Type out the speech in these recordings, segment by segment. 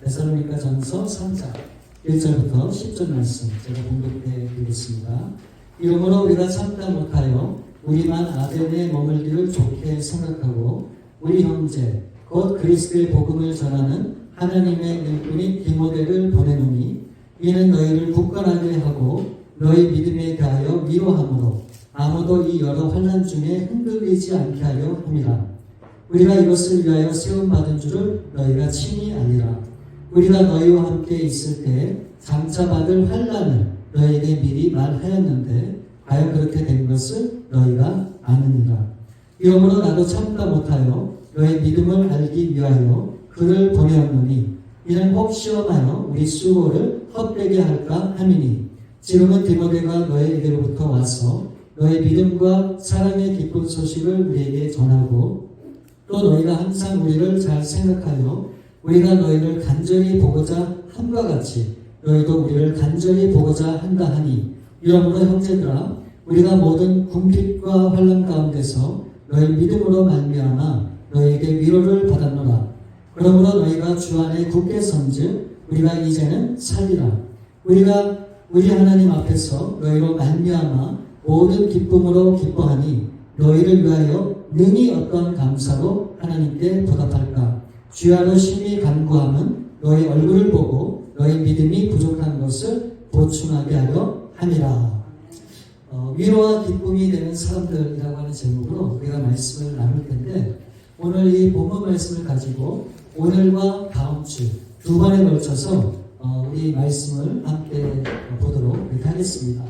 데살로니가전서 3장 1절부터 10절 말씀 제가 봉독해 드리겠습니다. 이러므로 우리가 참다 못하여 우리만 아덴에 머물기를 좋게 생각하고 우리 형제 곧 그리스도의 복음을 전하는 하나님의 일꾼인 디모데를 보내노니 이는 너희를 굳건하게 하고 너희 믿음에 대하여 위로함으로 아무도 이 여러 환난 중에 흔들리지 않게 하려 함이라. 우리가 이것을 위하여 세움받은 줄을 너희가 친히 알리라. 우리가 너희와 함께 있을 때 장차 받을 환난을 너희에게 미리 말하였는데 과연 그렇게 된 것을 너희가 아느니라. 이러므로 나도 참다 못하여 너희 믿음을 알기 위하여 그를 보내었노니 이는 혹 시험하여 우리 수고를 헛되게 할까 함이니 지금은 디모데가 너희에게로부터 와서 너희 믿음과 사랑의 기쁜 소식을 우리에게 전하고 또 너희가 항상 우리를 잘 생각하여 우리가 너희를 간절히 보고자 함과 같이 너희도 우리를 간절히 보고자 한다 하니 이러므로 형제들아 우리가 모든 궁핍과 환난 가운데서 너희 믿음으로 말미암아 너희에게 위로를 받았노라. 그러므로 너희가 주 안에 굳게 선즉 우리가 이제는 살리라. 우리가 우리 하나님 앞에서 너희로 말미암아 모든 기쁨으로 기뻐하니 너희를 위하여 능히 어떤 감사로 하나님께 보답할까. 주야로 심히 간구함은 너희 얼굴을 보고 너희 믿음이 부족한 것을 보충하게 하려 함이라. 위로와 기쁨이 되는 사람들이라고 하는 제목으로 우리가 말씀을 나눌 텐데 오늘 이 본문 말씀을 가지고 오늘과 다음 주 두 번에 걸쳐서 우리 말씀을 함께 보도록 하겠습니다.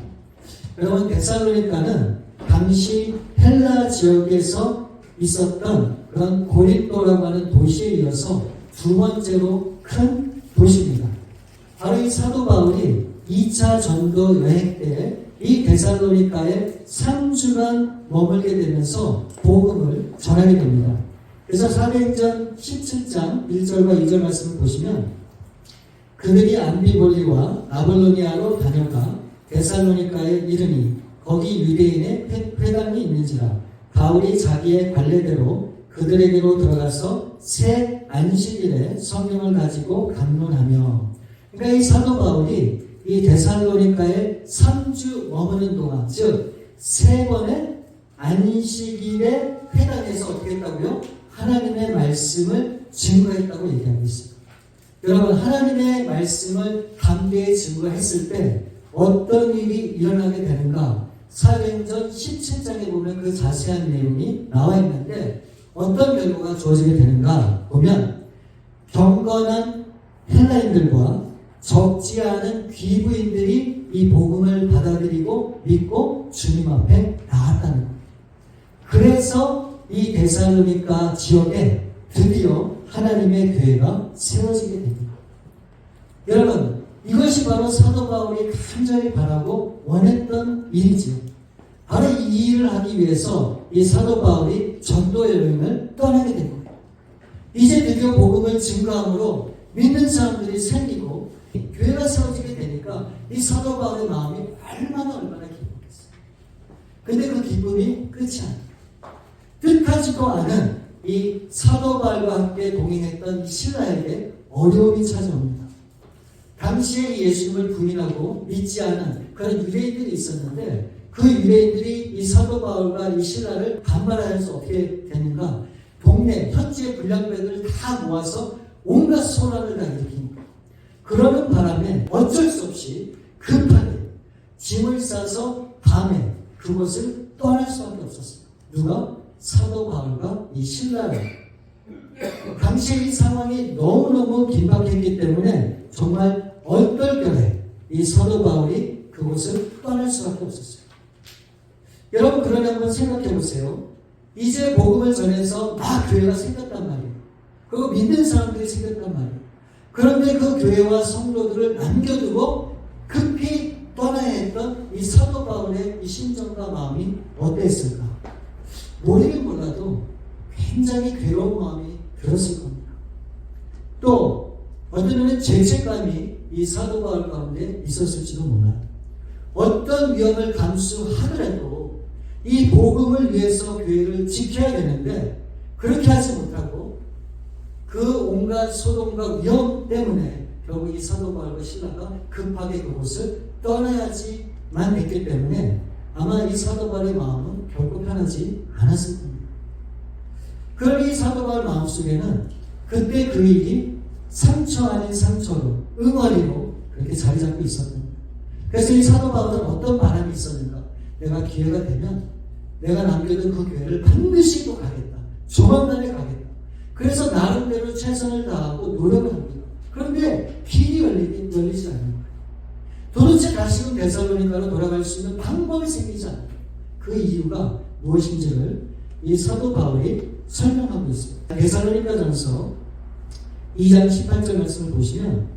여러분 데살로니가는 당시 헬라 지역에서 있었던 그런 고린도라고 하는 도시에 이어서 두 번째로 큰 도시입니다. 바로 이 사도 바울이 2차 전도 여행 때 이 데살로니가에 3주간 머물게 되면서 복음을 전하게 됩니다. 그래서 사도행전 17장 1절과 2절 말씀을 보시면 그들이 암비볼리와 아볼로니아로 다녀가 데살로니가에 이르니 거기 유대인의 회당이 있는지라 바울이 자기의 관례대로 그들에게로 들어가서 새 안식일에 성경을 가지고 강론하며 그러니까 이 사도 바울이 이 데살로니가에 3주 머무는 동안 즉 세 번의 안식일의 회당에서 어떻게 했다고요? 하나님의 말씀을 증거했다고 얘기하고 있습니다. 여러분 하나님의 말씀을 담대히 증거했을 때 어떤 일이 일어나게 되는가? 사도행전 17장에 보면 그 자세한 내용이 나와 있는데 어떤 결과가 주어지게 되는가 보면 경건한 헬라인들과 적지 않은 귀부인들이 이 복음을 받아들이고 믿고 주님 앞에 나왔다는 겁니다. 그래서 이 데살로니가 지역에 드디어 하나님의 교회가 세워지게 됩니다. 여러분 이것이 바로 사도 바울이 간절히 바라고 원했던 일이지요. 바로 이 일을 하기 위해서 이 사도 바울이 전도 여행을 떠나게 된 겁니다. 이제 드디어 복음을 증거함으로 믿는 사람들이 생기고 교회가 세워지게 되니까 이 사도 바울의 마음이 얼마나 기쁘겠어요. 근데 그 기쁨이 끝이 아닙니다. 뜻하지도 않은 이 사도 바울과 함께 동행했던 이 신라에게 어려움이 찾아옵니다. 당시에 예수님을 부인하고 믿지 않은 그런 유대인들이 있었는데 그 유대인들이 이 사도 바울과 이 신라를 반발하여서 어떻게 되는가? 동네 현지의 불량배들을 다 모아서 온갖 소란을 다 일으킵니다. 그러는 바람에 어쩔 수 없이 급하게 짐을 싸서 밤에 그곳을 떠날 수밖에 없었습니다. 누가? 사도 바울과 이 신라를. 당시에 이 상황이 너무너무 긴박했기 때문에 정말 얼떨결에 이 사도 바울이 그곳을 떠날 수밖에 없었어요. 여러분 그러니 한번 생각해 보세요. 이제 복음을 전해서 막 교회가 생겼단 말이에요. 그리고 믿는 사람들이 생겼단 말이에요. 그런데 그 교회와 성도들을 남겨두고 급히 떠나야 했던 이 사도 바울의 이 심정과 마음이 어땠을까? 모르긴 몰라도 굉장히 괴로운 마음이 들었을 겁니다. 또 어떤 면은 죄책감이 이 사도 바울 가운데 있었을지도 몰라요. 어떤 위험을 감수하더라도 이 복음을 위해서 교회를 지켜야 되는데 그렇게 하지 못하고 그 온갖 소동과 위험 때문에 결국 이 사도 바울과 실라가 급하게 그곳을 떠나야지만 했기 때문에 아마 이 사도 바울의 마음은 결코 편하지 않았을 겁니다. 그러니 이 사도 바울 마음속에는 그때 그 일이 상처 아닌 상처로 응어리로 그렇게 자리 잡고 있었던 거예요. 그래서 이 사도 바울은 어떤 바람이 있었는가? 내가 기회가 되면 내가 남겨둔 그 교회를 반드시 또 가겠다. 조만간에 가겠다. 그래서 나름대로 최선을 다하고 노력을 합니다. 그런데 길이 열리지 않는 거예요. 도대체 다시금 데살로니가로 돌아갈 수 있는 방법이 생기지 않아요. 그 이유가 무엇인지를 이 사도 바울이 설명하고 있습니다. 데살로니가전서 2장 18절 말씀을 보시면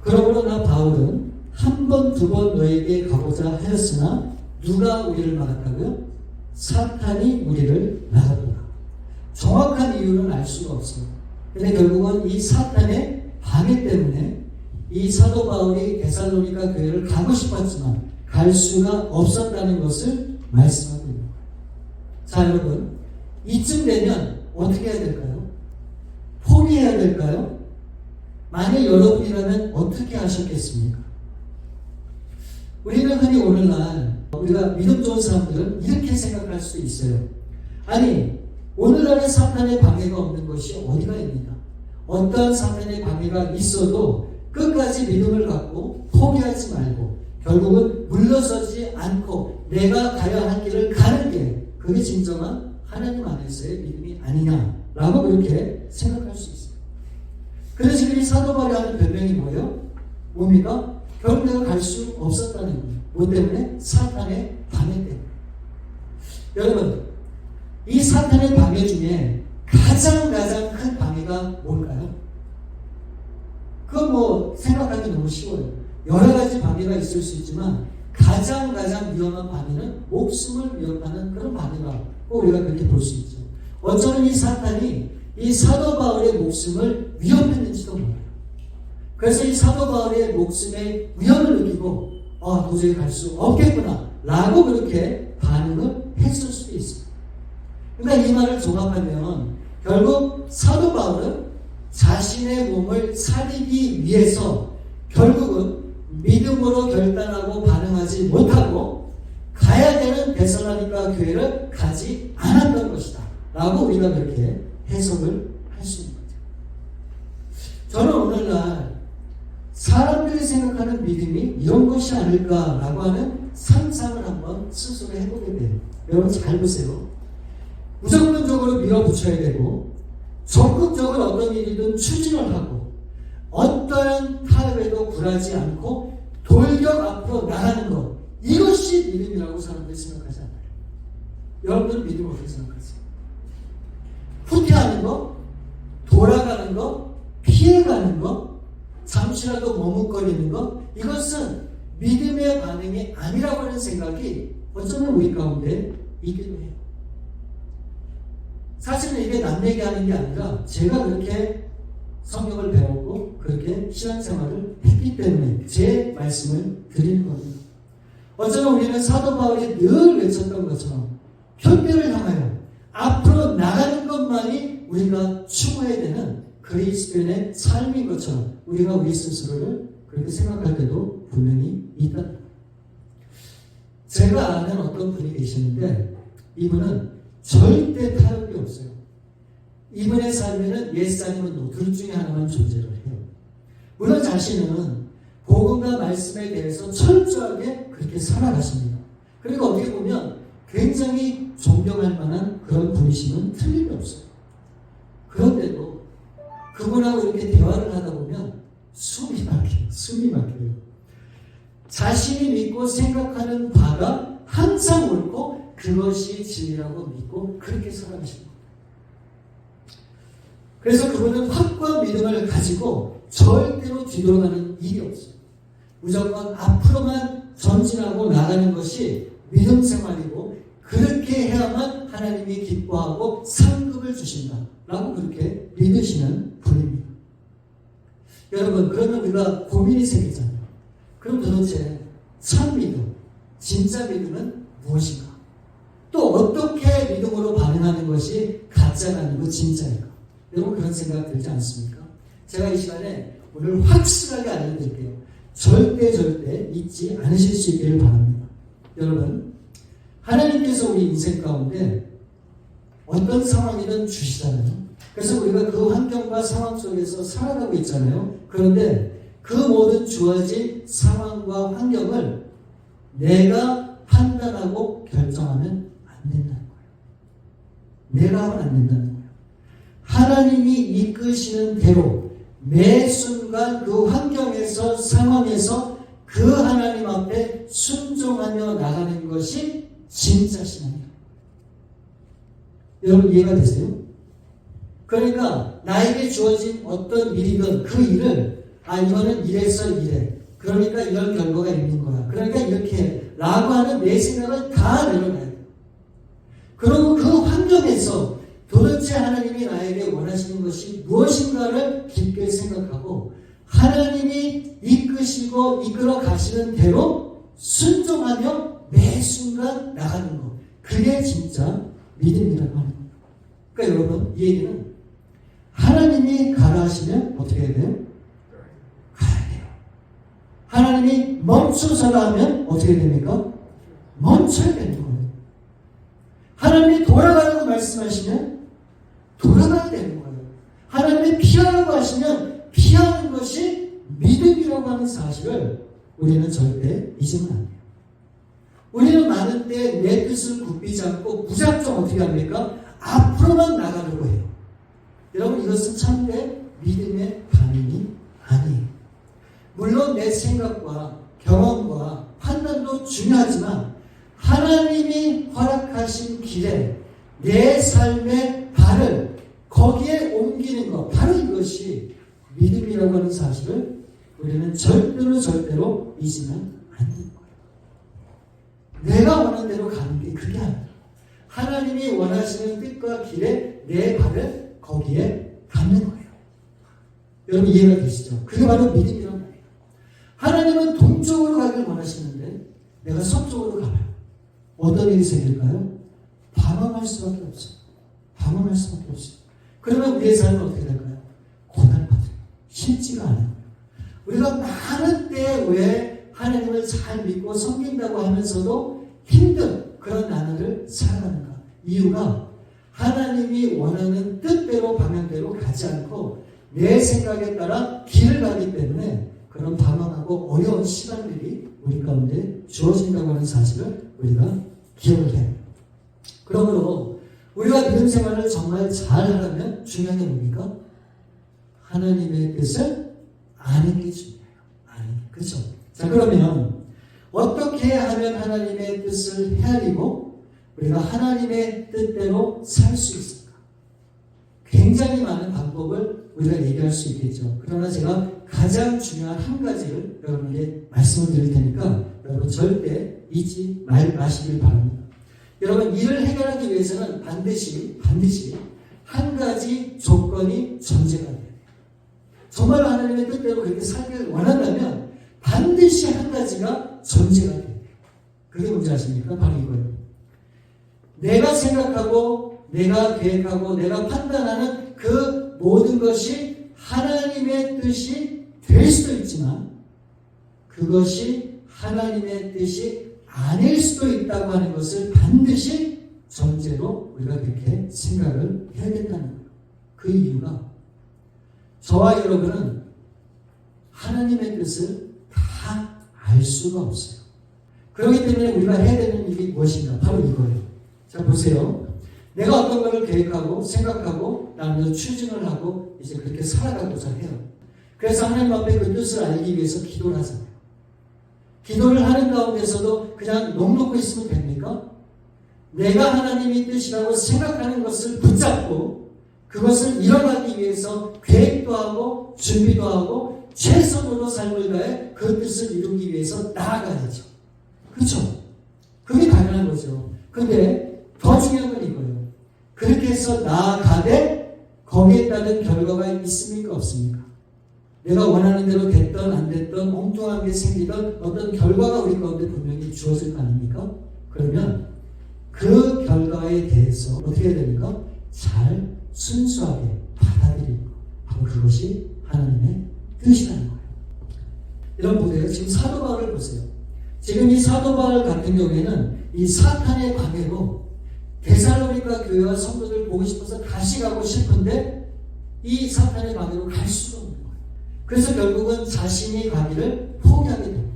그러므로 나 바울은 한 번, 두 번 너에게 가고자 하였으나 누가 우리를 막았다고요? 사탄이 우리를 막았더라. 정확한 이유는 알 수가 없어요. 근데 결국은 이 사탄의 방해 때문에 이 사도 바울이 데살로니가 교회를 가고 싶었지만 갈 수가 없었다는 것을 말씀하고 있는 거예요. 자, 여러분, 이쯤 되면 어떻게 해야 될까요? 포기해야 될까요? 만약 여러분이라면 어떻게 하셨겠습니까? 우리는 흔히 오늘날 우리가 믿음 좋은 사람들은 이렇게 생각할 수 있어요. 아니, 오늘날의 사탄의 방해가 없는 것이 어디가 있느냐? 어떠한 사탄의 방해가 있어도 끝까지 믿음을 갖고 포기하지 말고 결국은 물러서지 않고 내가 가야 할 길을 가는 게 그게 진정한 하나님 안에서의 믿음이 아니냐라고 그렇게 생각할 수 있어요. 그래서 지금 이 사도 바울이 하는 변명이 뭐예요? 뭡니까? 결국 내가 갈 수 없었다는 거예요. 뭐 때문에? 사탄의 방해 때문에. 여러분, 이 사탄의 방해 중에 가장 큰 방해가 뭘까요? 그건 뭐 생각하기 너무 쉬워요. 여러 가지 방해가 있을 수 있지만 가장 위험한 방해는 목숨을 위협하는 그런 방해라고 우리가 그렇게 볼 수 있죠. 어쩌면 이 사탄이 이 사도 바울의 목숨을 위협했는지도 몰라요. 그래서 이 사도 바울의 목숨의 위험을 느끼고 도저히 갈 수 없겠구나 라고 그렇게 반응을 했을 수도 있어요. 그러니까 이 말을 종합하면 결국 사도 바울은 자신의 몸을 살리기 위해서 결국은 믿음으로 결단하고 반응하지 못하고 가야 되는 데살로니가 교회를 가지 않았던 것이다 라고 우리가 그렇게 해석을 할 수 있는 거죠. 저는 오늘날 사람들이 생각하는 믿음이 이런 것이 아닐까라고 하는 상상을 한번 스스로 해보게 돼요. 여러분 잘 보세요. 무조건적으로 밀어붙여야 되고 적극적으로 어떤 일이든 추진을 하고 어떠한 타협에도 굴하지 않고 돌격 앞으로 나가는 것, 이것이 믿음이라고 사람들이 생각하지 않아요. 여러분들은 믿음을 어떻게 생각하세요? 후퇴하는 것, 돌아가는 것, 피해가는 것, 잠시라도 머뭇거리는 것, 이것은 믿음의 반응이 아니라고 하는 생각이 어쩌면 우리 가운데 있기도 해요. 사실은 이게 남 얘기하는 게 아니라 제가 그렇게 성경을 배웠고 그렇게 신앙생활을 했기 때문에 제 말씀을 드리는 겁니다. 어쩌면 우리는 사도 바울이 늘 외쳤던 것처럼 편대를 향하여 앞으로 나가는 것만이 우리가 추구해야 되는 그리스도인의 삶인 것처럼 우리가 우리 스스로를 그렇게 생각할 때도 분명히 있다. 제가 아는 어떤 분이 계시는데 이분은 절대 타협이 없어요. 이분의 삶에는 예스 아니면 노, 둘 중에 하나만 존재를 해요. 물론 자신은 복음과 말씀에 대해서 철저하게 그렇게 살아가십니다. 그러니까 어떻게 보면 굉장히 존경할 만한 그런 분이심은 틀림이 없어요. 그런데도 그분하고 이렇게 대화를 하다 보면 숨이 막혀요. 자신이 믿고 생각하는 바가 항상 옳고 그것이 진리라고 믿고 그렇게 살아가십니다. 그래서 그분은 확고한 믿음을 가지고 절대로 뒤돌아가는 일이 없어요. 무조건 앞으로만 전진하고 나가는 것이 믿음 생활이고 그렇게 해야만 하나님이 기뻐하고 상급을 주신다 라고 그렇게 믿으시는 분입니다. 여러분, 그러면 우리가 고민이 생기잖아요. 그럼 도대체 참 믿음, 진짜 믿음은 무엇인가? 또 어떻게 믿음으로 반응하는 것이 가짜가 아니고 진짜인가? 여러분 그런 생각 들지 않습니까? 제가 이 시간에 오늘 확실하게 알려드릴게요. 절대 잊지 않으실 수 있기를 바랍니다. 여러분, 하나님께서 우리 인생 가운데 어떤 상황이든 주시잖아요. 그래서 우리가 그 환경과 상황 속에서 살아가고 있잖아요. 그런데 그 모든 주어진 상황과 환경을 내가 판단하고 결정하면 안 된다는 거예요. 내가 하면 안 된다는 거예요. 하나님이 이끄시는 대로 매 순간 그 환경에서 상황에서 그 하나님 앞에 순종하며 나가는 것이 진짜 신앙이에요. 여러분 이해가 되세요? 그러니까 나에게 주어진 어떤 일이든 그 일을 이거는 이래서 이래. 그러니까 이런 결과가 있는 거야. 그러니까 이렇게 해. 라고 하는 내 생각을 다 내려놔야 돼요. 그리고 그 환경에서 도대체 하나님이 나에게 원하시는 것이 무엇인가를 깊게 생각하고 하나님이 이끄시고 이끌어 가시는 대로 순종하며 매 순간 나가는 것. 그게 진짜 믿음이라고 하는 거예요. 그러니까 여러분 이 얘기는 하나님이 가라 하시면 어떻게 해야 돼요? 가야 돼요. 하나님이 멈춰서라 하면 어떻게 됩니까? 멈춰야 되는 거예요. 하나님이 돌아가라고 말씀하시면 돌아가야 되는 거예요. 하나님이 피하라고 하시면 피하는 것이 믿음이라고 하는 사실을 우리는 절대 잊으면 안 돼요. 우리는 많은 때 내 뜻을 굽히지 않고 무작정 어떻게 합니까? 앞으로만 나가려고 해요. 여러분 이것은 참된 믿음의 반응이 아니에요. 물론 내 생각과 경험과 판단도 중요하지만 하나님이 허락하신 길에 내 삶의 발을 거기에 옮기는 것, 바로 이것이 믿음이라고 하는 사실을 우리는 절대로 잊으면 안 되는 거예요. 내가 원하는 대로 가는 게 그게 아니라 하나님이 원하시는 뜻과 길에 내 발을 거기에 담는 거예요. 여러분 이해가 되시죠? 그게 바로 믿음이란 말이에요. 하나님은 동쪽으로 가길 원하시는데 내가 서쪽으로 가면 어떤 일이 생길까요? 방황할 수밖에 없어요. 방황할 수밖에 없어요. 그러면 우리의 삶은 어떻게 될까요? 고난받아요. 쉽지가 않아요. 우리가 많은 때에 왜 하나님을 잘 믿고 섬긴다고 하면서도 힘든 그런 나날을 살아가는가? 이유가 하나님이 원하는 뜻대로 방향대로 가지 않고 내 생각에 따라 길을 가기 때문에 그런 방황하고 어려운 시간들이 우리 가운데 주어진다고 하는 사실을 우리가 기억을 해요. 그러므로 우리가 믿음 생활을 정말 잘 하려면 중요한 게 뭡니까? 하나님의 뜻을 아는 게 중요해요. 그렇죠? 자, 그러면 어떻게 하면 하나님의 뜻을 헤아리고 우리가 하나님의 뜻대로 살 수 있을까? 굉장히 많은 방법을 우리가 얘기할 수 있겠죠. 그러나 제가 가장 중요한 한 가지를 여러분에게 말씀을 드릴 테니까 여러분 절대 잊지 마시길 바랍니다. 여러분 일을 해결하기 위해서는 반드시 한 가지 조건이 전제가 돼요. 정말 하나님의 뜻대로 그렇게 살기를 원한다면 반드시 한 가지가 전제가 돼요. 그게 뭔지 아십니까? 바로 이거예요. 내가 생각하고 내가 계획하고 내가 판단하는 그 모든 것이 하나님의 뜻이 될 수도 있지만 그것이 하나님의 뜻이 아닐 수도 있다고 하는 것을 반드시 전제로 우리가 그렇게 생각을 해야겠다는 거예요. 그 이유가 저와 여러분은 하나님의 뜻을 다 알 수가 없어요. 그렇기 때문에 우리가 해야 되는 일이 무엇인가? 바로 이거예요. 자, 보세요. 내가 어떤 것을 계획하고 생각하고 나는 추진을 하고 이제 그렇게 살아가고자 해요. 그래서 하나님 앞에 그 뜻을 알기 위해서 기도를 하잖아요. 기도를 하는 가운데서도 그냥 넋놓고 있으면 됩니까? 내가 하나님의 뜻이라고 생각하는 것을 붙잡고 그것을 이뤄가기 위해서 계획도 하고 준비도 하고 최선으로 삶을 다해 그 뜻을 이루기 위해서 나아가야죠. 그렇죠? 그게 당연한 거죠. 근데 더 중요한 건 이거예요. 그렇게 해서 나아가되 거기에 따른 결과가 있습니까? 없습니까? 내가 원하는 대로 됐던 안 됐던 엉뚱한 게 생기던 어떤 결과가 우리 가운데 분명히 주어질 거 아닙니까? 그러면 그 결과에 대해서 어떻게 해야 됩니까? 잘 순수하게 받아들여야 바로 그것이 하나님의 뜻이라는 거예요. 여러분 보세요. 지금 사도 바울을 보세요. 지금 이 사도 바울 같은 경우에는 이 사탄의 방해로 데살로니가 교회와 성도들 보고 싶어서 다시 가고 싶은데 이 사탄의 방해로 갈 수가 없는 거예요. 그래서 결국은 자신이 가기를 포기하게 됩니다.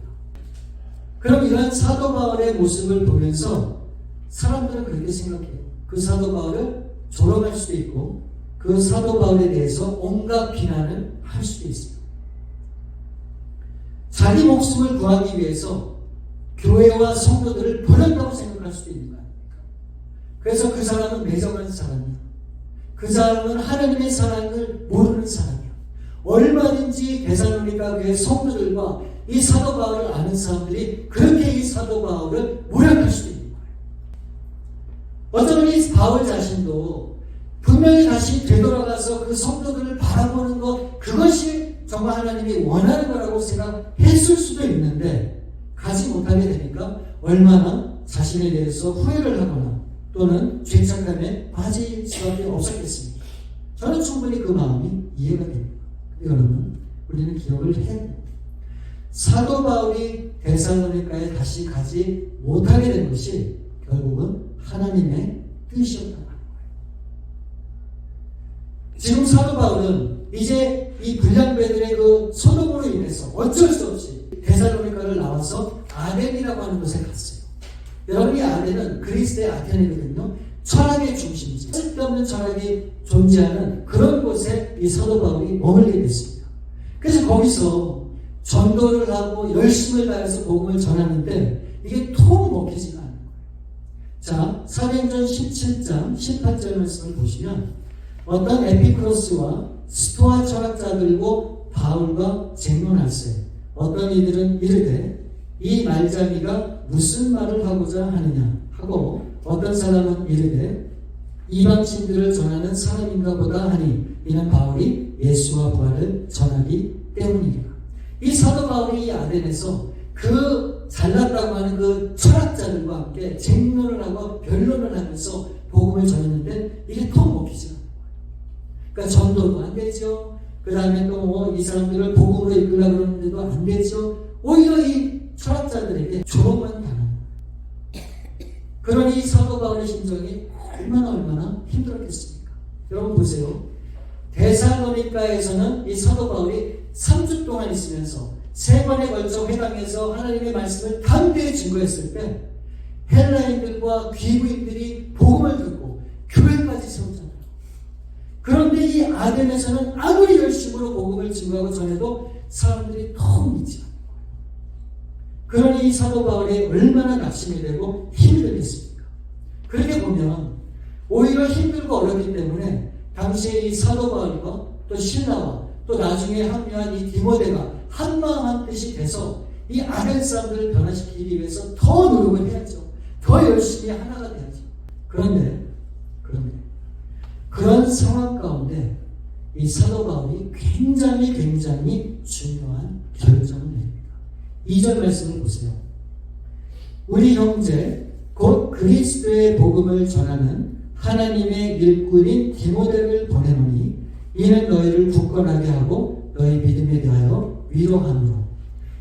그럼 이런 사도 바울의 모습을 보면서 사람들은 그렇게 생각해요. 그 사도 바울을 조롱할 수도 있고 그 사도 바울에 대해서 온갖 비난을 할 수도 있어요. 자기 목숨을 구하기 위해서 교회와 성도들을 버렸다고 생각할 수도 있는 거 아닙니까? 그래서 그 사람은 매정한 사람이야. 그 사람은 하나님의 사랑을 모르는 사람이야. 얼마든지 데살로니가 교회 성도들과 이 사도 바울을 아는 사람들이 그렇게 이 사도 바울을 모략할 수도 있는 거예요. 어쩌면 이 바울 자신도 분명히 다시 되돌아가서 그 성도들을 바라보는 것, 그것이 정말 하나님이 원하는 거라고 생각했을 수도 있는데 가지 못하게 되니까 얼마나 자신에 대해서 후회를 하거나 또는 죄책감에 빠질 수밖에 없었겠습니까? 저는 충분히 그 마음이 이해가 됩니다. 여러분, 우리는 기억을 해야 됩니다. 사도 바울이 데살로니가에 다시 가지 못하게 된 것이 결국은 하나님의 뜻이었단 말이에요. 지금 사도 바울은 이제 이 불량배들의 그 소동으로 인해서 어쩔 수 없이 데살로니가를 나와서 아덴이라고 하는 곳에 갔어요. 여러분, 이 아덴은 그리스의 아테네거든요. 철학의 중심지, 쓸데없는 철학이 존재하는 그런 곳에 이 사도 바울이 머물게 됐습니다. 그래서 거기서 전도를 하고 열심을 다해서 복음을 전하는데 이게 통 먹히지가 않는 거예요. 자, 사도행전 17장 18절 말씀을 보시면 어떤 에피크로스와 스토아 철학자들고 바울과 쟁론하세요. 어떤 이들은 이르되 이 말자미가 무슨 말을 하고자 하느냐 하고, 어떤 사람은 이르되 이방신들을 전하는 사람인가 보다 하니 이는 바울이 예수와 부활을 전하기 때문이니라. 이 사도 바울이 이 아덴에서 그 잘났다고 하는 그 철학자들과 함께 쟁론을 하고 변론을 하면서 복음을 전했는데 이게 통 먹히지 않아요. 그러니까 전도도 안 되죠. 그 다음에 또 이 사람들을 복음으로 이끌려고 그러는데도 안 되죠. 오히려 이 철학자들에게 조롱만 당합니다. 그러니 사도 바울의 심정이 얼마나 힘들었겠습니까? 여러분 보세요. 데살로니가에서는 이 사도 바울이 3주 동안 있으면서 3번에 걸쳐 회당에서 하나님의 말씀을 담대히 증거했을 때 헬라인들과 귀부인들이 복음을 듣고 교회까지 세웠잖아요. 그런데 이 아덴에서는 아무리 열심으로 복음을 증거하고 전해도 사람들이 더 믿지 않는 거예요. 그러니 이 사도 바울이 얼마나 낙심이 되고 힘이 들겠습니까? 그렇게 보면 오히려 힘들고 어렵기 때문에 당시에 이 사도 바울과 또 신라와 또 나중에 합류한 이 디모데가 한마음 한뜻이 돼서 이 아덴 사람들을 변화시키기 위해서 더 노력을 해야죠. 더 열심히 하나가 돼야죠. 그런데 그런 상황 가운데 이 사도 바울이 굉장히 중요한 결정을 냅니다. 2절 말씀을 보세요. 우리 형제 곧 그리스도의 복음을 전하는 하나님의 일꾼인 디모데를 보내노니 이는 너희를 굳건하게 하고 너희 믿음에 대하여 위로함으로.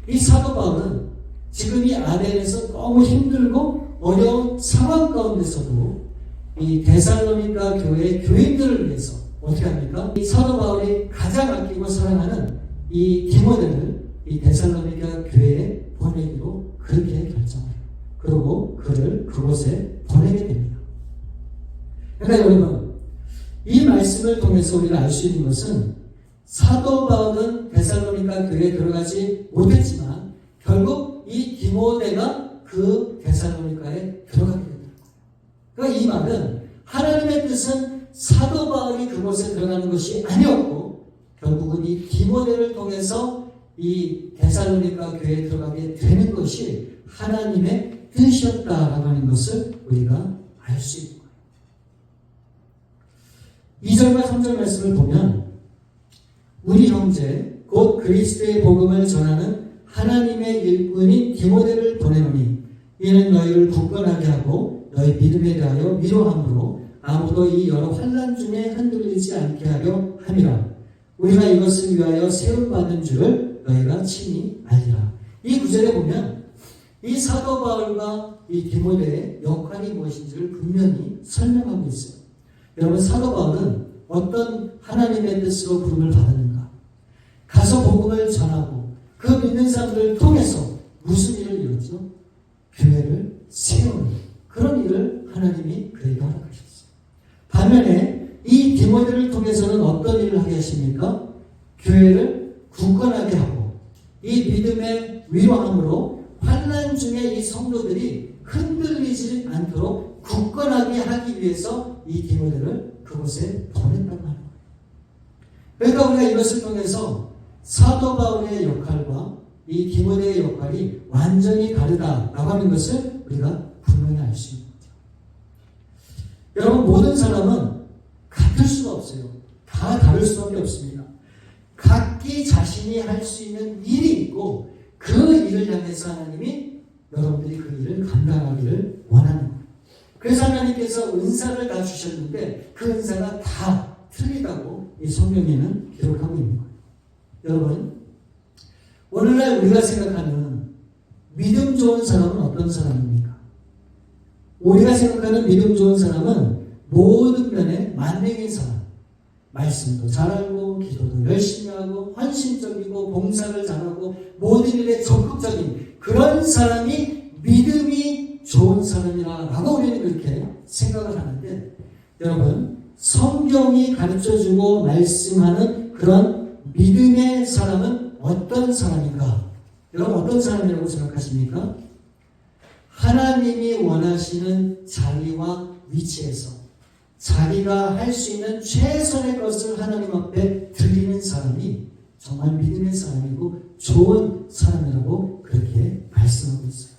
이 사도 바울은 지금 이 아덴에서 너무 힘들고 어려운 상황 가운데서도 이 데살로니가 교회 교인들을 위해서 어떻게 합니까? 이 사도 바울이 가장 아끼고 사랑하는 이 디모데를 이 데살로니가 교회에 보내기로 그렇게 결정해요. 그리고 그를 그곳에 보내게 됩니다. 그러니까 여러분, 이 말씀을 통해서 우리가 알 수 있는 것은 사도 바울은 데살로니가 교회에 들어가지 못했지만 결국 이 디모데가 그 데살로니가에 들어가게 됩니다. 그러니까 이 말은 하나님의 뜻은 사도 바울이 그곳에 들어가는 것이 아니었고 결국은 이 디모데를 통해서 이 데살로니가 교회에 들어가게 되는 것이 하나님의 뜻이었다라고 하는 것을 우리가 알 수 있는 거예요. 2절과 3절 말씀을 보면 우리 형제 곧 그리스도의 복음을 전하는 하나님의 일꾼인 디모데를 보내노니 이는 너희를 굳건하게 하고 너희 믿음에 대하여 위로함으로 아무도 이 여러 환난 중에 흔들리지 않게 하려 함이라. 우리가 이것을 위하여 세움받은 줄을 너희가 친히 알리라. 이 구절에 보면 이 사도 바울과 이 디모데의 역할이 무엇인지를 분명히 설명하고 있어요. 여러분, 사도 바울은 어떤 하나님의 뜻으로 부름을 받았는가? 가서 복음을 전하고 그 믿는 사람들을 통해서 무슨 일을 이뤘죠? 교회를 세우는 그런 일을 하나님이 그에게 허락하셨어요. 반면에 이 디모데를 통해서는 어떤 일을 하게 하십니까? 교회를 굳건하게 하고 이 믿음의 위로함으로 환난 중에 이 성도들이 흔들리지 않도록 굳건하게 하기 위해서 이 디모데를 그곳에 보냈다고 하는 거예요. 그러니까 우리가 이것을 통해서 사도 바울의 역할과 이 디모데의 역할이 완전히 다르다라고 하는 것을 우리가 분명히 알 수 있는 거죠. 여러분, 모든 사람은 같을 수가 없어요. 다 다를 수밖에 없습니다. 각기 자신이 할 수 있는 일이 있고 그 일을 향해서 하나님이 여러분들이 그 일을 감당하기를 원하는 거예요. 그래서 하나님께서 은사를 다 주셨는데 그 은사가 다 틀리다고 이 성경에는 기록하고 있는 거예요. 여러분, 오늘날 우리가 생각하는 믿음 좋은 사람은 어떤 사람입니까? 우리가 생각하는 믿음 좋은 사람은 모든 면에 만능인 사람. 말씀도 잘 알고 기도도 열심히 하고 헌신적이고 봉사를 잘하고 모든 일에 적극적인 그런 사람이 믿음이 좋은 사람이라고 우리는 그렇게 생각을 하는데, 여러분, 성경이 가르쳐주고 말씀하는 그런 믿음의 사람은 어떤 사람인가? 여러분, 어떤 사람이라고 생각하십니까? 하나님이 원하시는 자리와 위치에서 자기가 할 수 있는 최선의 것을 하나님 앞에 드리는 사람이 정말 믿음의 사람이고 좋은 사람이라고 그렇게 말씀하고 있어요.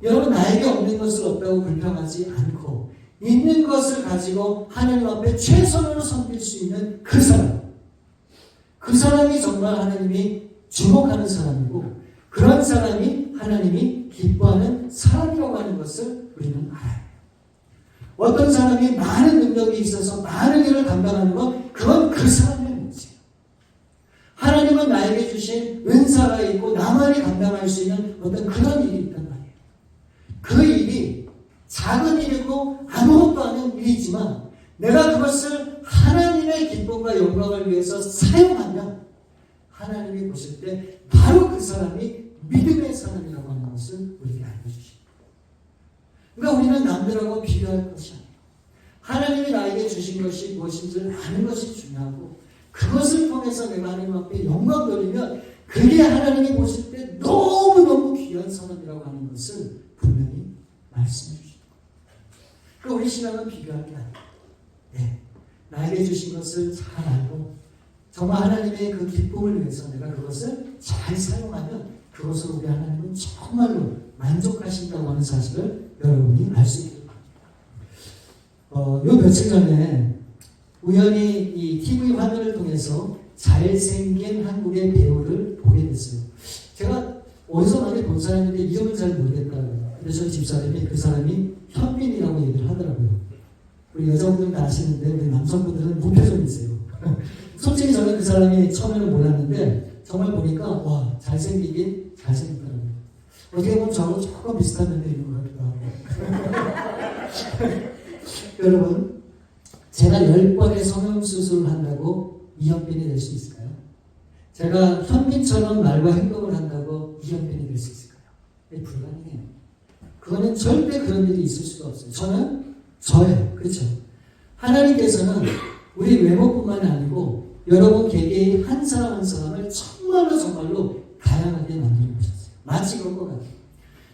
여러분, 나에게 없는 것을 없다고 불평하지 않고 있는 것을 가지고 하나님 앞에 최선으로 섬길 수 있는 그 사람, 그 사람이 정말 하나님이 주목하는 사람이고 그런 사람이 하나님이 기뻐하는 사람이라고 하는 것을 우리는 알아요. 어떤 사람이 많은 능력이 있어서 많은 일을 감당하는 건 그건 그 사람의 문제예요. 하나님은 나에게 주신 은사가 있고 나만이 감당할 수 있는 어떤 그런 일이 있단 말이에요. 그 일이 작은 일이고 아무것도 아닌 일이지만 내가 그것을 하나님의 기쁨과 영광을 위해서 사용하면 하나님이 보실 때 바로 그 사람이 믿음의 사람이라고 하는 것을 우리에게 알려주십니다. 그러니까 우리는 남들하고 비교할 것이 아니에요. 하나님이 나에게 주신 것이 무엇인지를 아는 것이 중요하고 그것을 통해서 내가 하나님 앞에 영광 돌리면 그게 하나님이 보실 때 너무너무 귀한 사람이라고 하는 것을 분명히 말씀해 주십니다. 그러니까 우리 신앙은 비교할 게 아니에요. 네. 나에게 주신 것을 잘 알고 정말 하나님의 그 기쁨을 위해서 내가 그것을 잘 사용하면 그것으로 우리 하나님은 정말로 만족하신다고 하는 사실을 여러분이 알 수 있길 바랍니다. 요 며칠 전에 우연히 이 TV 화면을 통해서 잘생긴 한국의 배우를 보게 됐어요. 제가 어디서 많이 본 사람인데 이름을 잘 모르겠더라고요. 근데 저희 집사람이 그 사람이 현빈이라고 얘기를 하더라고요. 우리 여자분들은 다 아시는데 우리 남성분들은 무표정이세요. 솔직히 저는 그 사람이 처음에는 몰랐는데 정말 보니까 와, 잘생기긴 잘생겼더라고요. 어떻게 보면 저하고 조금 비슷한 면이 있는 것 같기도 하고. 여러분, 제가 10번의 성형수술을 한다고 이현빈이 될 수 있을까요? 제가 현빈처럼 말과 행동을 한다고 이현빈이 될 수 있을까요? 불가능해요. 그거는 절대 그런 일이 있을 수가 없어요. 저는 저예요. 그렇죠? 하나님께서는 우리 외모뿐만이 아니고 여러분 개개인 한 사람 한 사람을 정말로 다양하게 만들어 보셨어요. 마치 그런 것 같아요.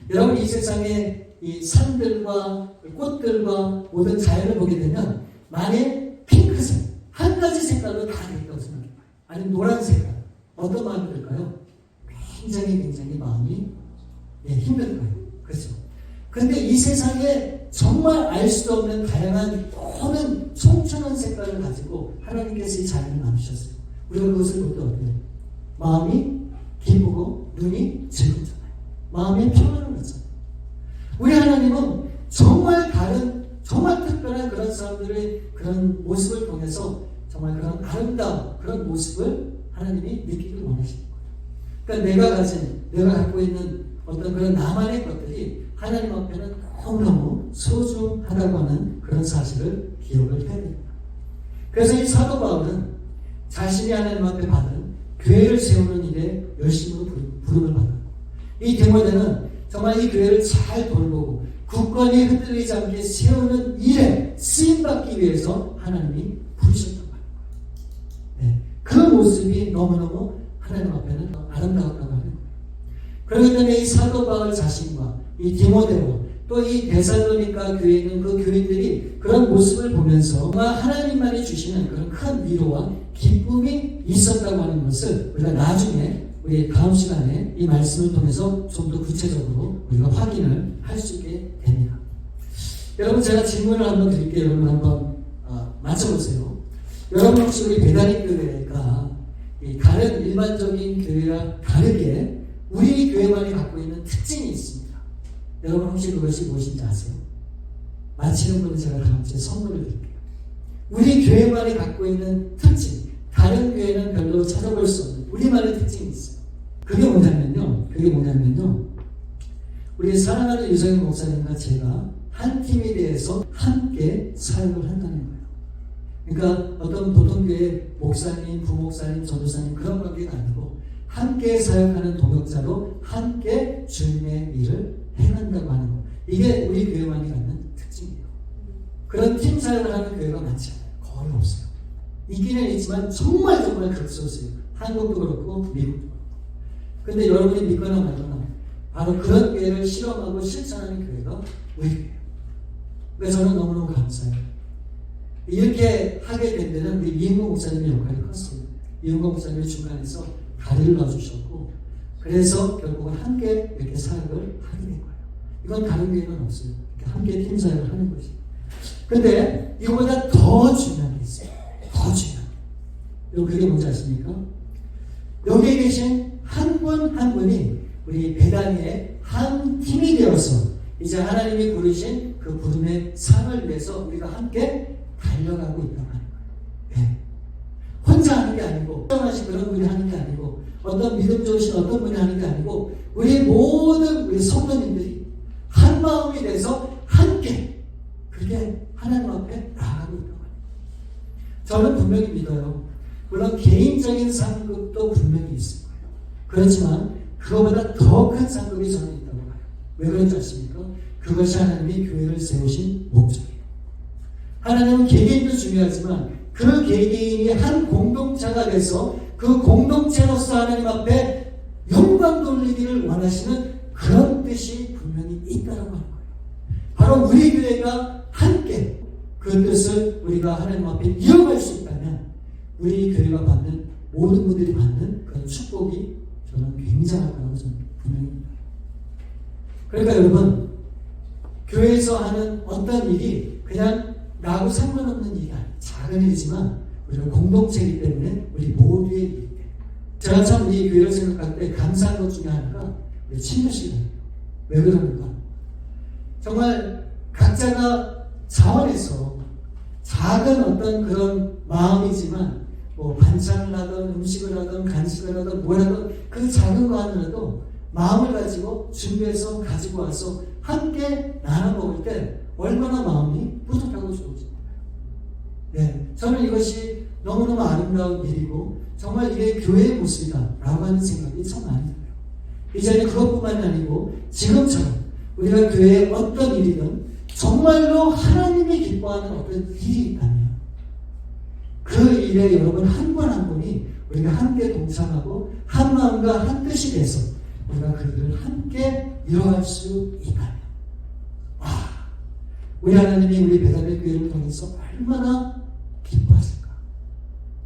여러분, 이 세상에 이 산들과 꽃들과 모든 자연을 보게 되면 만약 핑크색 한 가지 색깔로 다 되었다고 생각해요. 아니면 노란 색깔, 어떤 마음이 들까요? 굉장히 마음이 힘들 거예요. 그렇죠? 근데 이 세상에 정말 알 수도 없는 다양한 모든 총천한 색깔을 가지고 하나님께서 이 자연을 만드셨어요. 우리가 그것을 볼 때 어때요? 마음이 기쁘고 눈이 즐겁잖아요. 마음이 평안을 갖잖아요. 우리 하나님은 정말 다른, 정말 특별한 그런 사람들의 그런 모습을 통해서 정말 그런 아름다운 그런 모습을 하나님이 느끼길 원하시는 거예요. 그러니까 내가 갖고 있는 어떤 그런 나만의 것들이 하나님 앞에는 너무너무 소중하다고 하는 그런 사실을 기억을 해야 됩니다. 그래서 이 사도 바울은 자신이 하나님 앞에 받은 교회를 세우는 일에 열심으로 부름을 받았고, 이 디모데는 정말 이 교회를 잘 돌보고 굳건히 흔들리지 않게 세우는 일에 쓰임받기 위해서 하나님이 부르셨단 말이에요. 네. 그 모습이 너무너무 하나님 앞에는 아름다웠다고 하는 거예요. 그렇기 때문에 이 사도 바울 자신과 이 디모데와 또 이 데살로니가 교회에 있는 그 교인들이 그런 모습을 보면서 정말 하나님만이 주시는 그런 큰 위로와 기쁨이 있었다고 하는 것을 우리가 나중에 우리 다음 시간에 이 말씀을 통해서 좀 더 구체적으로 우리가 확인을 할 수 있게 됩니다. 여러분, 제가 질문을 한번 드릴게요. 여러분 한번 맞춰보세요. 여러분 혹시 우리 베다니 교회가 다른 일반적인 교회와 다르게 우리 교회만이 갖고 있는 특징이 있습니다. 여러분 혹시 그것이 무엇인지 아세요? 맞히는 분은 제가 다음 주에 선물을 드릴게요. 우리 교회만이 갖고 있는 특징, 다른 교회는 별로 찾아볼 수 없는 우리만의 특징이 있어요. 그게 뭐냐면요. 우리 사랑하는 유성현 목사님과 제가 한 팀에 대해서 함께 사역을 한다는 거예요. 그러니까 어떤 보통 교회 목사님, 부목사님, 전도사님 그런 관계가 아니고 함께 사역하는 동역자로 함께 주님의 일을 행한다고 하는 것. 이게 우리 교회만이 갖는 특징이에요. 그런 팀 사역을 하는 교회가 많지 않아요. 거의 없어요. 있기는 있지만 정말 극소수예요. 한국도 그렇고 미국도 그렇고. 근데 여러분이 믿거나 말거나 바로 그런 교회를 실험하고 실천하는 교회가 우리 교회예요. 그래서 저는 너무너무 감사해요. 이렇게 하게 된 데는 우리 이은고 목사님의 역할이 컸어요. 이은고 목사님이 중간에서 다리를 놔주셨고, 그래서 결국은 함께 이렇게 사역을 하게 된 거예요. 이건 다른 교회는 없어요. 이렇게 함께 팀 사역을 하는 것이. 근데 이거보다 더 중요한 게 있어요. 더 중요한 게. 여러분 그게 뭔지 아십니까? 여기에 계신 한 분 한 분이 우리 베다니의 한 팀이 되어서 이제 하나님이 부르신 그 부름의 상을 위해서 우리가 함께 달려가고 있다고 하는 거예요. 네. 혼자 하는 게 아니고, 하신 그런 분이 하는 게 아니고, 어떤 믿음 좋으신 어떤 분이 하는 게 아니고, 우리 모든 우리 성도님들이 한 마음이 돼서 함께 그게 하나님 앞에 나아가고 있다고 합니다. 저는 분명히 믿어요. 물론 개인적인 상급도 분명히 있을 거예요. 그렇지만 그거보다 더 큰 상급이 저는 있다고 봐요. 왜 그런지 아십니까? 그것이 하나님이 교회를 세우신 목적이에요. 하나님은 개개인도 중요하지만 그 개개인이 한 공동체가 돼서 그 공동체로서 하나님 앞에 영광 돌리기를 원하시는 그런 뜻이 분명히 있다고 하는 거예요. 바로 우리 교회가 함께 그 뜻을 우리가 하나님 앞에 이어갈 수 있다면 우리 교회가 받는 모든 분들이 받는 그런 축복이 저는 굉장할 거라고 저는 분명히 믿어요. 그러니까 여러분, 교회에서 하는 어떤 일이 그냥 나하고 상관없는 일이 아니에요. 작은 일이지만 우리가 공동체이기 때문에 우리 모두의 일이에요. 제가 참 이 교회를 생각할 때 감사한 것 중에 하나가 우리 친구시간이에요. 왜 그럽니까? 정말 각자가 자원해서 작은 어떤 그런 마음이지만 뭐 반찬을 하든 음식을 하든 간식을 하든 뭘 하든 그 작은 거 하나라도 마음을 가지고 준비해서 가지고 와서 함께 나눠 먹을 때 얼마나 마음이 뿌듯하고 좋은지. 네, 저는 이것이 너무너무 아름다운 일이고 정말 이게 교회의 모습이다라고 하는 생각이 참 많이 들어요. 이제는 그것뿐만이 아니고 지금처럼 우리가 교회에 어떤 일이든 정말로 하나님이 기뻐하는 어떤 일이 있다면 그 일에 여러분 한 분 한 분이 우리가 함께 동참하고 한 마음과 한 뜻이 돼서 우리가 그 일을 함께 이뤄갈 수 있다면, 와, 우리 하나님이 우리 베다니 교회를 통해서 얼마나 기뻐하실까,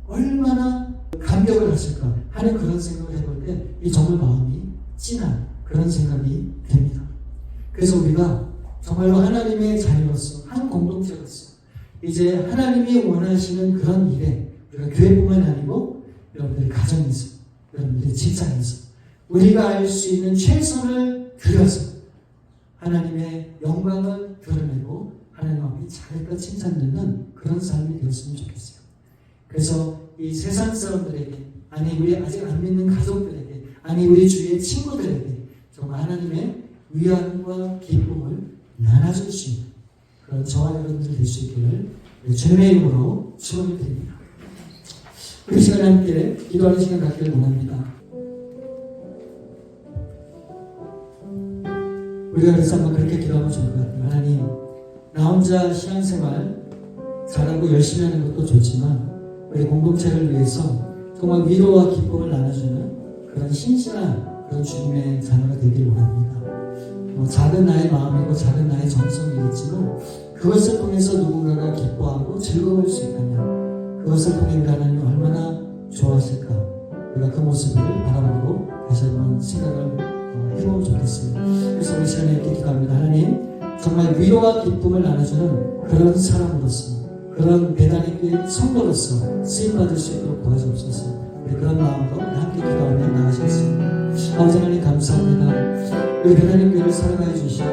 얼마나 감격을 하실까 하는 그런 생각을 해볼 때 이 정말 마음이 찐한 그런 생각이 됩니다. 그래서 우리가 정말로 하나님의 자녀로서 한 공동체로서 이제 하나님이 원하시는 그런 일에 우리가 교회뿐만 아니고 여러분들의 가정에서, 여러분들의 직장에서 우리가 알 수 있는 최선을 들여서 하나님의 영광을 드러내고 하나님 앞에 잘했다 칭찬받는 그런 삶이 되었으면 좋겠어요. 그래서 이 세상 사람들에게, 아니 우리 아직 안 믿는 가족들에게, 아니 우리 주위의 친구들에게 정말 하나님의 위안과 기쁨을 나눠줄 수 있는 그런 저와 여러분들 될 수 있기를 주님의 이름으로 축원을 드립니다. 우리 시간에 함께 기도하는 시간 갖기를 원합니다. 우리가 그래서 한번 그렇게 기도하면 좋을 것 같아요. 하나님, 나 혼자 신앙생활 잘하고 열심히 하는 것도 좋지만 우리 공동체를 위해서 정말 위로와 기쁨을 나눠주는 그런 신실한 그런 주님의 자녀가 되길 원합니다. 작은 나의 마음이고 작은 나의 정성이겠지만 그것을 통해서 누군가가 기뻐하고 즐거울 수 있다면 그것을 통해 우리 하나님 얼마나 좋아하실까. 우리가 그 모습을 바라보고 다시 한번 생각을 해보면 좋겠습니다. 그래서 우리 시간에 이렇게 기도합니다. 하나님, 정말 위로와 기쁨을 나눠주는 그런 사람으로서, 그런 배단의 성도로서 쓰임받을 수 있도록 도와주옵소서. 우리 그런 마음으로 함께 기도하며 나가시겠습니다. 아버지 하나님 감사합니다. 우리 배단의 교회를 사랑하여 주시고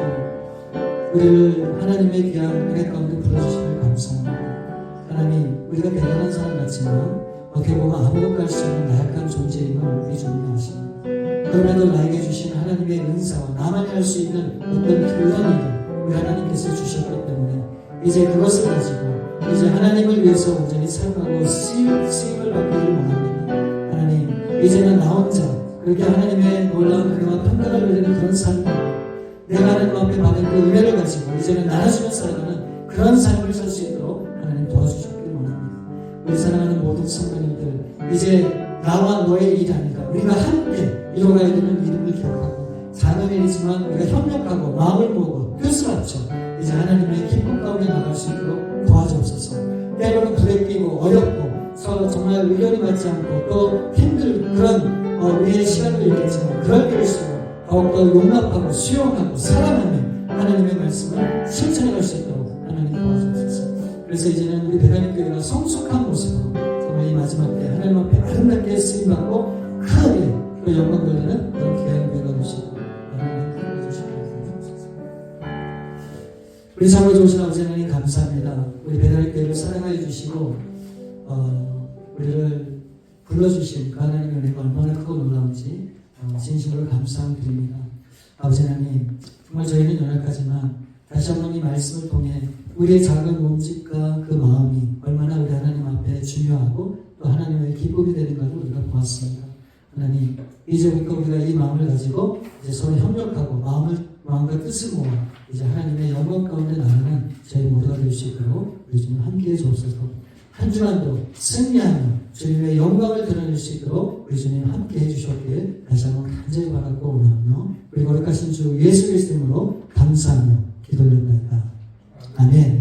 우리를 하나님의 귀한 은혜 가운데 불러주시면 감사합니다. 하나님, 우리가 대단한 사람 같지만 어떻게 보면 아무것도 할 수 없는 나약한 존재임을 우리 주님이 아십니다. 그럼에도 나에게 주신 하나님의 은사와 나만이 할 수 있는 어떤 그런 일을 우리 하나님께서 주셨기 때문에 이제 그것을 가지고 이제 하나님을 위해서 온전히 살아가고 쓰임을 받기를 원합니다. 하나님, 이제는 나 혼자 그렇게 하나님의 놀라운 은혜와 평강을 누리는 그런 삶을 내가 하나님 앞에 받은 그 은혜를 가지고 이제는 나눠주며 살아가는 그런 삶을 살 수 있도록 하나님 도와주셨기를 원합니다. 우리 사랑하는 모든 성도님들, 이제 나와 너의 일이 아니라 우리가 함께 이뤄가야 되는 이름을 기억하고 작은 일이지만 우리가 협력하고 마음을 모으고 뜻을 합쳐 이제 하나님의 기쁨 가운데 나갈 수 있도록 도와주옵소서. 때로는 부대끼고 어렵고 정말 의견이 맞지 않고 또 힘들 그런 우리의 시간도 있겠지만 그럴 때일수록 더욱더 용납하고 수용하고 사랑하는 하나님의 말씀을 실천해 갈 수 있도록 하나님 도와주옵소서. 그래서 이제는 우리 배단의 교회가 성숙한 모습으로 정말 이 마지막 때 하나님 앞에 아름답게 쓰임받고 크게 그 영광 돌리는 그런 귀한 교회가 되시고 하나님 도와주시고 우리 삶을 좋으신 아버지 하나님 감사합니다. 우리 배단의 교회를 사랑하여 주시고 우리를 불러주신 그 하나님의 은혜가 얼마나 크고 놀라운지 진심으로 감사드립니다. 아버지 하나님, 정말 저희는 연약하지만 다시 한번 이 말씀을 통해 우리의 작은 몸짓과 그 마음이 얼마나 우리 하나님 앞에 중요하고 또 하나님의 기쁨이 되는가를 우리가 보았습니다. 하나님, 이제부터 우리가 이 마음을 가지고 이제 서로 협력하고 마음과 뜻을 모아 이제 하나님의 영광 가운데 나가는 저희 모두가 될 수 있도록 우리 주님 함께해 주옵소서. 한 주간도 승리하며 주님의 영광을 드러낼 수 있도록 우리 주님 함께해 주셨기에 다시 한번 간절히 바라고 원하며 우리 거룩하신 주 예수 그리스도 이름으로 감사하며 기도드립니다. 아멘.